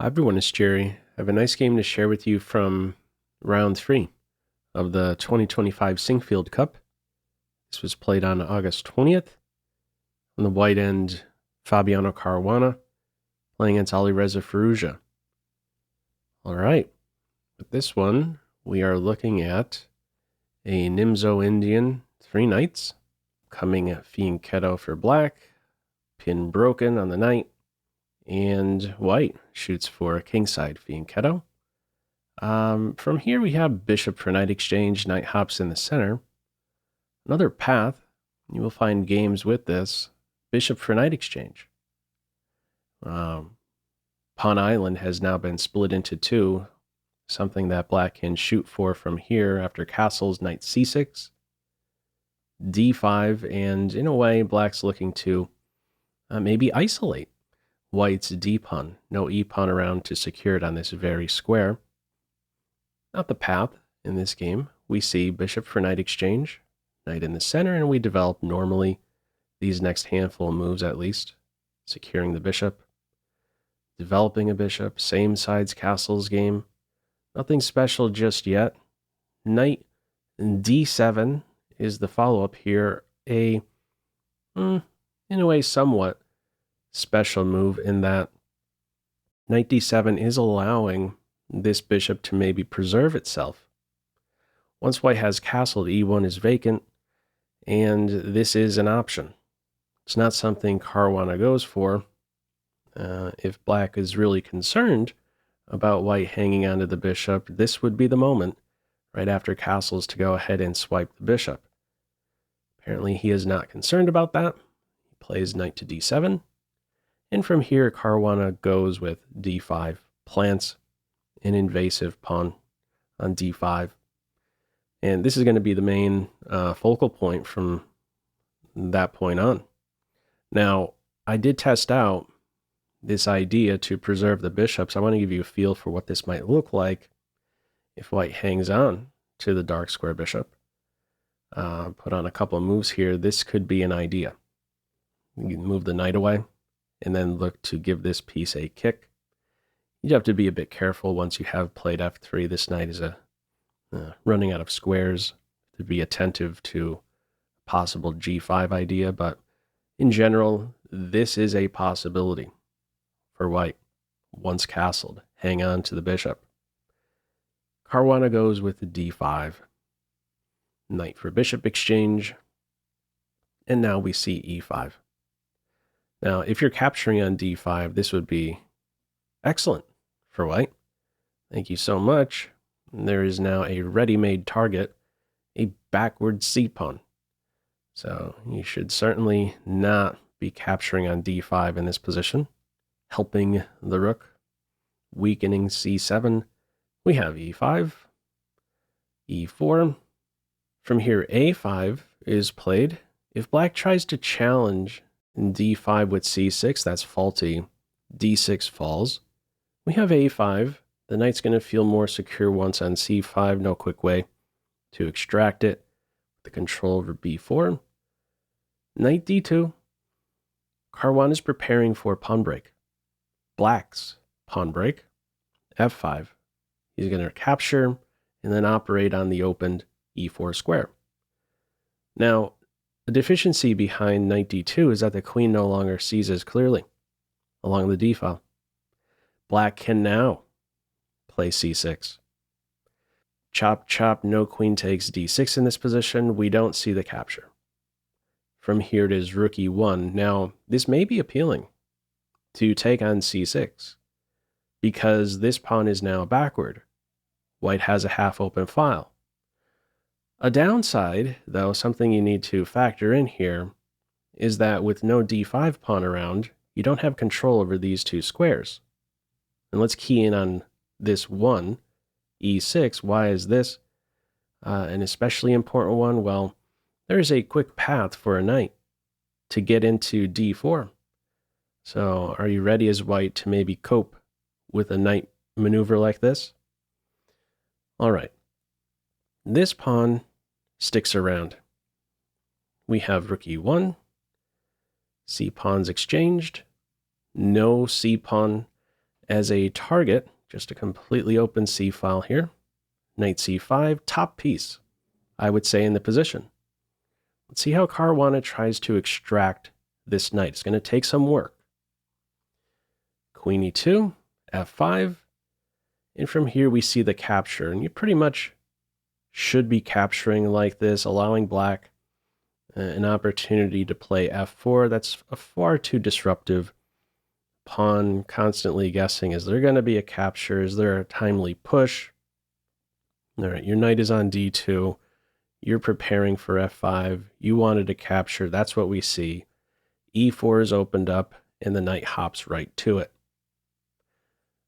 Hi everyone, it's Jerry. I have a nice game to share with you from round 3 of the 2025 Sinquefield Cup. This was played on August 20th. On the white end, Fabiano Caruana playing against Alireza Firouzja. Alright, with this one, we are looking at a Nimzo-Indian 3 knights, coming at Fiend Keto for black, pin broken on the knight, and white shoots for kingside Fiend Keto. From here we have bishop for knight exchange, knight hops in the center. Another path, you will find games with this, bishop for knight exchange. Pawn island has now been split into two, something that black can shoot for from here after castles, knight c6, d5, and in a way black's looking to maybe isolate white's d pawn. No e pawn around to secure it on this very square. Not the path in this game. We see bishop for knight exchange, knight in the center, and we develop normally these next handful of moves at least, securing the bishop, developing a bishop, same sides castles game. Nothing special just yet. Knight d7 is the follow-up here. In a way, somewhat special move in that knight d7 is allowing this bishop to maybe preserve itself. Once white has castled, e1 is vacant, and this is an option. It's not something Caruana goes for. If black is really concerned about white hanging onto the bishop, this would be the moment, right after castles, to go ahead and swipe the bishop. Apparently he is not concerned about that. He plays knight to d7. And from here, Caruana goes with d5, plants an invasive pawn on d5. And this is going to be the main focal point from that point on. Now, I did test out this idea to preserve the bishops. I want to give you a feel for what this might look like if white hangs on to the dark square bishop. Put on a couple of moves here. This could be an idea. You can move the knight away and then look to give this piece a kick. You have to be a bit careful once you have played f3. This knight is running out of squares, to be attentive to possible g5 idea, but in general, this is a possibility for white. Once castled, hang on to the bishop. Caruana goes with the d5, knight for bishop exchange, and now we see e5. Now, if you're capturing on d5, this would be excellent for white. Thank you so much. There is now a ready-made target, a backward c pawn. So you should certainly not be capturing on d5 in this position, helping the rook, weakening c7. We have e5, e4. From here, a5 is played. If black tries to challenge d5 with c6, that's faulty. d6 falls. We have a5. The knight's going to feel more secure once on c5. No quick way to extract it. The control over b4. Knight d2. Caruana is preparing for pawn break. Black's pawn break. f5. He's going to capture and then operate on the opened e4 square. Now, the deficiency behind knight d2 is that the queen no longer sees as clearly along the d file. Black can now play c6. Chop, chop, no queen takes d6 in this position. We don't see the capture. From here it is rook e1. Now, this may be appealing to take on c6 because this pawn is now backward. White has a half-open file. A downside, though, something you need to factor in here, is that with no d5 pawn around, you don't have control over these two squares. And let's key in on this one, e6. Why is this an especially important one? Well, there's a quick path for a knight to get into d4. So are you ready as white to maybe cope with a knight maneuver like this? All right. This pawn sticks around. We have rook e1, c pawns exchanged, no c pawn As a target, just a completely open C file here, knight c5, top piece, I would say, in the position. Let's see how Caruana tries to extract this knight. It's going to take some work. Queen e2, f5, and from here we see the capture, and you pretty much should be capturing like this, allowing black an opportunity to play f4. That's a far too disruptive. Pawn constantly guessing, is there going to be a capture? Is there a timely push? All right, your knight is on d2. You're preparing for f5. You wanted to capture. That's what we see. e4 is opened up, and the knight hops right to it.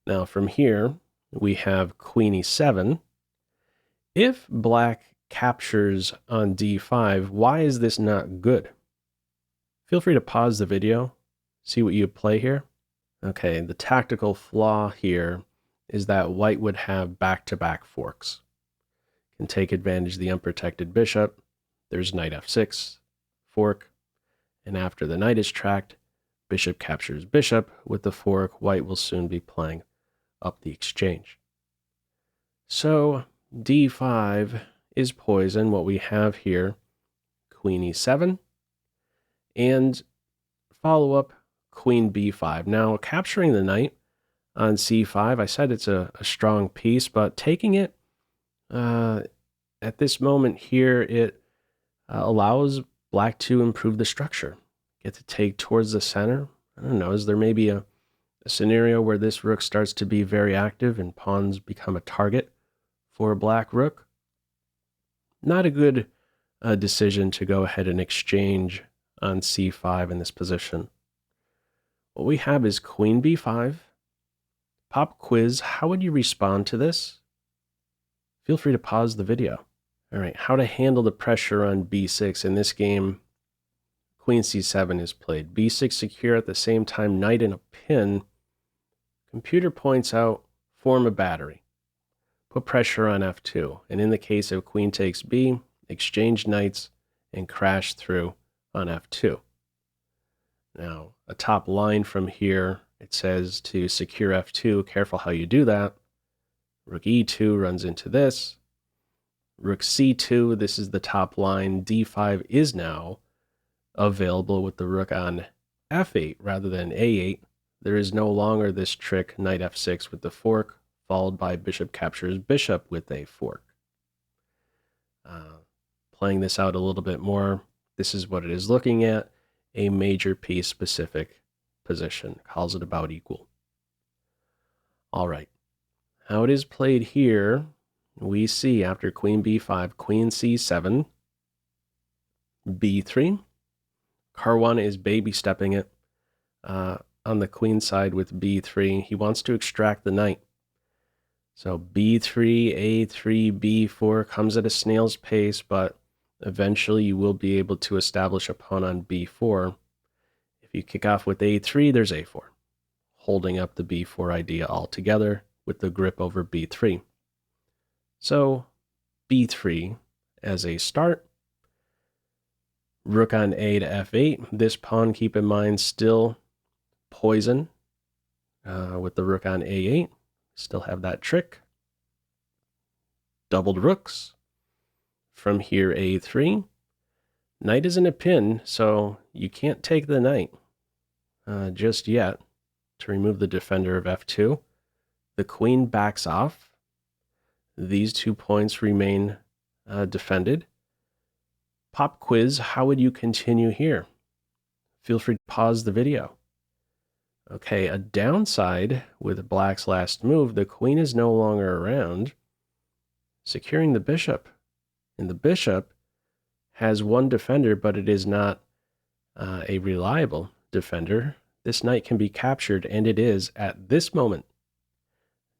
Now from here, we have queen e7. If black captures on d5, why is this not good? Feel free to pause the video, see what you play here. Okay, the tactical flaw here is that white would have back-to-back forks. Can take advantage of the unprotected bishop. There's knight f6, fork, and after the knight is tracked, bishop captures bishop. With the fork, white will soon be playing up the exchange. So d5 is poison. What we have here, queen e7, and follow up queen b5. Now capturing the knight on c5, I said it's a strong piece, but taking it at this moment here, it allows black to improve the structure. Get to take towards the center. I don't know, is there maybe a scenario where this rook starts to be very active and pawns become a target for a black rook? Not a good decision to go ahead and exchange on c5 in this position. What we have is queen b5. Pop quiz, how would you respond to this? Feel free to pause the video. All right, how to handle the pressure on b6. In this game, queen c7 is played. b6 secure at the same time, knight in a pin. Computer points out, form a battery. Put pressure on f2. And in the case of queen takes b, exchange knights and crash through on f2. Now, a top line from here, it says to secure f2, careful how you do that. Rook e2 runs into this. Rook c2, this is the top line. d5 is now available with the rook on f8 rather than a8. There is no longer this trick, knight f6 with the fork, followed by bishop captures bishop with a fork. Playing this out a little bit more, this is what it is looking at. A major piece specific position, calls it about equal. All right, how it is played here, we see after queen b5, queen c7, b3. Caruana is baby stepping it on the queen side with b3. He wants to extract the knight. So b3, a3, b4 comes at a snail's pace, but eventually you will be able to establish a pawn on b4. If you kick off with a3, there's a4, holding up the b4 idea altogether with the grip over b3. So b3 as a start. Rook on a to f8. This pawn, keep in mind, still poison with the rook on a8. Still have that trick. Doubled rooks. From here, a3. Knight is in a pin, so you can't take the knight just yet to remove the defender of f2. The queen backs off. These 2 points remain defended. Pop quiz, how would you continue here? Feel free to pause the video. Okay, a downside with black's last move, the queen is no longer around, securing the bishop. And the bishop has one defender, but it is not a reliable defender. This knight can be captured, and it is at this moment.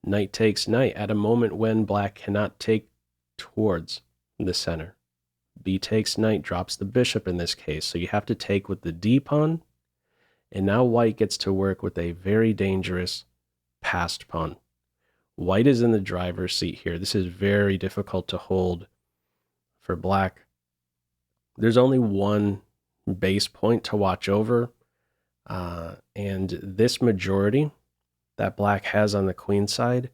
Knight takes knight at a moment when black cannot take towards the center. B takes knight, drops the bishop in this case, so you have to take with the d pawn. And now white gets to work with a very dangerous passed pawn. White is in the driver's seat here. This is very difficult to hold for black. There's only one base point to watch over. And this majority that black has on the queen side,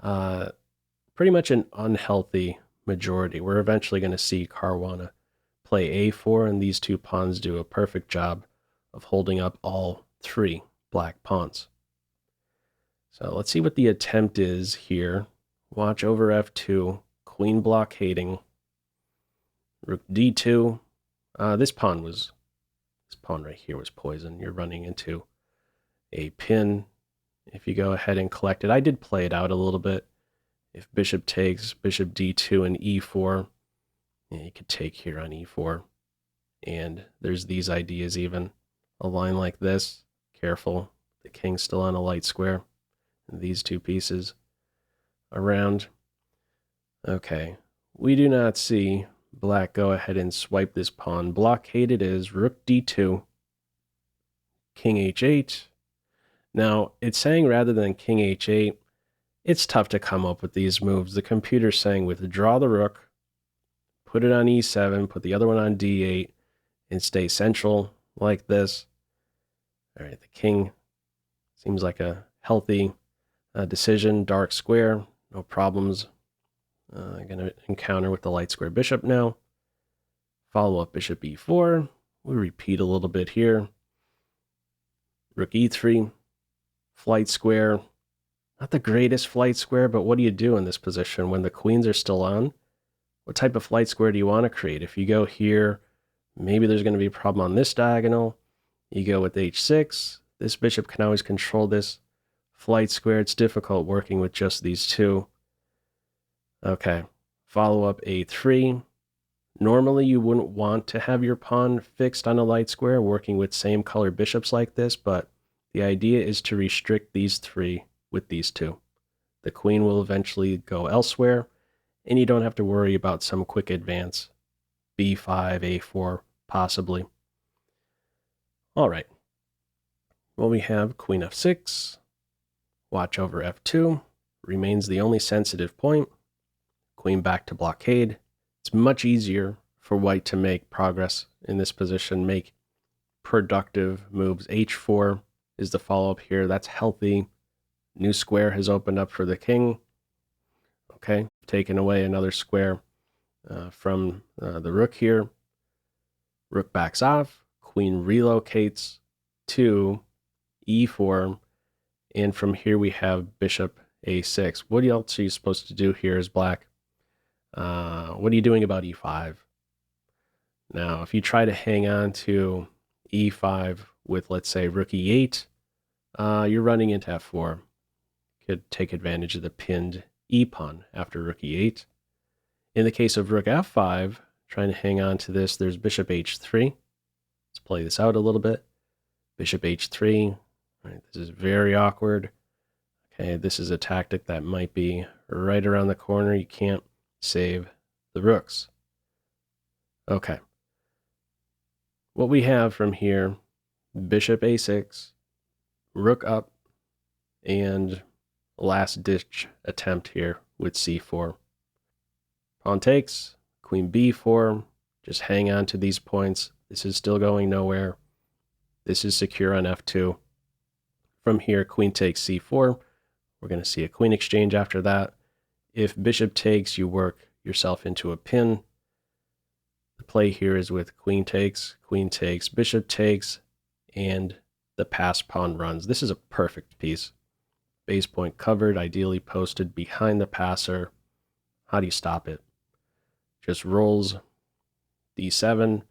pretty much an unhealthy majority. We're eventually going to see Caruana play a4, and these two pawns do a perfect job of holding up all three black pawns. So let's see what the attempt is here. Watch over f2, queen blockading, rook d2. This pawn right here was poison. You're running into a pin if you go ahead and collect it. I did play it out a little bit. If bishop takes, bishop d2 and e4, you could take here on e4. And there's these ideas even. A line like this, careful, the king's still on a light square. And these two pieces around. Okay, we do not see black go ahead and swipe this pawn. Blockaded is rook d2, king h8. Now, it's saying rather than king h8, it's tough to come up with these moves. The computer's saying withdraw the rook, put it on e7, put the other one on d8, and stay central like this. All right, the king seems like a healthy decision. Dark square, no problems. Going to encounter with the light square bishop now. Follow up bishop e4. We repeat a little bit here. Rook e3, flight square. Not the greatest flight square, but what do you do in this position when the queens are still on? What type of flight square do you want to create? If you go here, maybe there's going to be a problem on this diagonal. You go with h6. This bishop can always control this flight square. It's difficult working with just these two. Okay, follow up a3. Normally you wouldn't want to have your pawn fixed on a light square working with same color bishops like this, but the idea is to restrict these three with these two. The queen will eventually go elsewhere, and you don't have to worry about some quick advance. b5, a4, possibly. All right. Well, we have queen f6. Watch over f2. Remains the only sensitive point. Queen back to blockade. It's much easier for white to make progress in this position, make productive moves. h4 is the follow-up here. That's healthy. New square has opened up for the king. Okay, taken away another square from the rook here. Rook backs off. Queen relocates to e4. And from here we have bishop a6. What else are you supposed to do here as black? What are you doing about e5? Now, if you try to hang on to e5 with, let's say, rook e8, you're running into f4. Could take advantage of the pinned e-pawn after rook e8. In the case of rook f5, trying to hang on to this, there's bishop h3. Let's play this out a little bit. Bishop h3. All right, this is very awkward. Okay, this is a tactic that might be right around the corner. You can't save the rooks. Okay. What we have from here, bishop a6, rook up, and last ditch attempt here with c4. Pawn takes, queen b4, just hang on to these points. This is still going nowhere. This is secure on f2. From here, queen takes c4. We're going to see a queen exchange after that. If bishop takes, you work yourself into a pin. The play here is with queen takes, bishop takes, and the passed pawn runs. This is a perfect piece. Base point covered, ideally posted behind the passer. How do you stop it? Just rolls d7.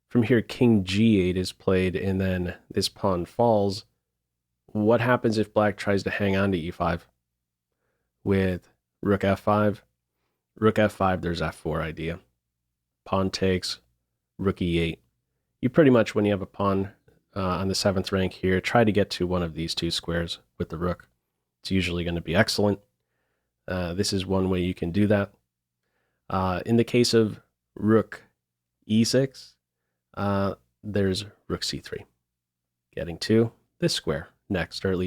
From here, king g8 is played, and then this pawn falls. What happens if black tries to hang on to e5? With rook f5. Rook f5, there's f4 idea. Pawn takes, rook e8. You pretty much, when you have a pawn on the 7th rank here, try to get to one of these two squares with the rook. It's usually going to be excellent. This is one way you can do that. In the case of rook e6, there's rook c3. Getting to this square next, or at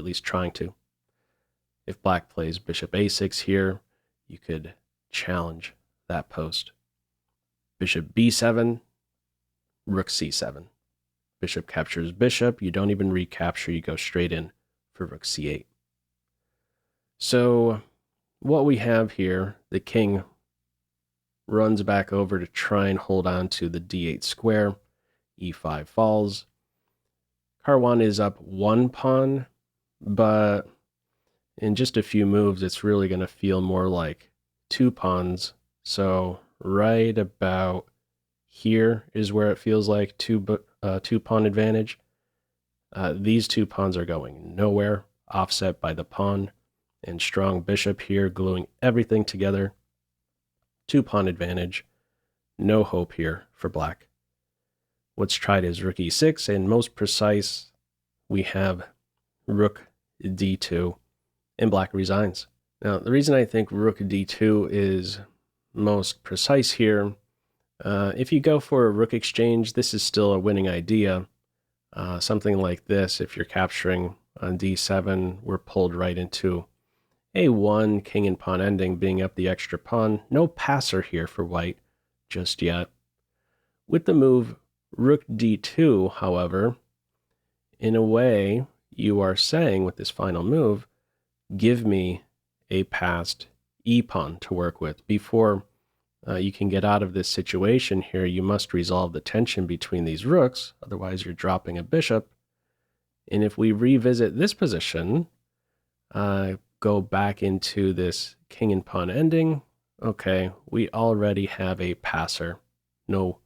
least trying to. If black plays bishop a6 here, you could challenge that post. Bishop b7, rook c7. Bishop captures bishop. You don't even recapture, you go straight in for for rook c8. So what we have here, the king runs back over to try and hold on to the d8 square. e5 falls. Caruana is up one pawn, but in just a few moves, it's really going to feel more like two pawns. So right about here is where it feels like two pawn advantage. These two pawns are going nowhere, offset by the pawn, and strong bishop here gluing everything together. Two pawn advantage. No hope here for black. What's tried is rook e6, and most precise, we have rook d2, and black resigns. Now, the reason I think rook d2 is most precise here, if you go for a rook exchange, this is still a winning idea. Something like this, if you're capturing on d7, we're pulled right into a1, king and pawn ending, being up the extra pawn. No passer here for white just yet. With the move rook d2, however, in a way, you are saying with this final move, give me a passed e-pawn to work with. Before you can get out of this situation here, you must resolve the tension between these rooks, otherwise you're dropping a bishop. And if we revisit this position, go back into this king and pawn ending, okay, we already have a passer. No,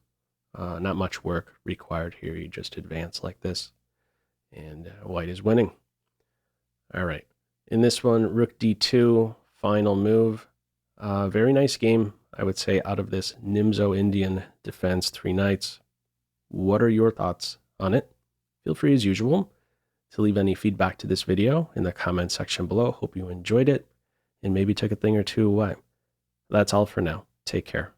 not much work required here. You just advance like this, and white is winning. All right, in this one, rook d2, final move. Very nice game, I would say, out of this Nimzo-Indian Defense 3 knights. What are your thoughts on it? Feel free, as usual, to leave any feedback to this video in the comment section below. Hope you enjoyed it and maybe took a thing or two away. That's all for now. Take care.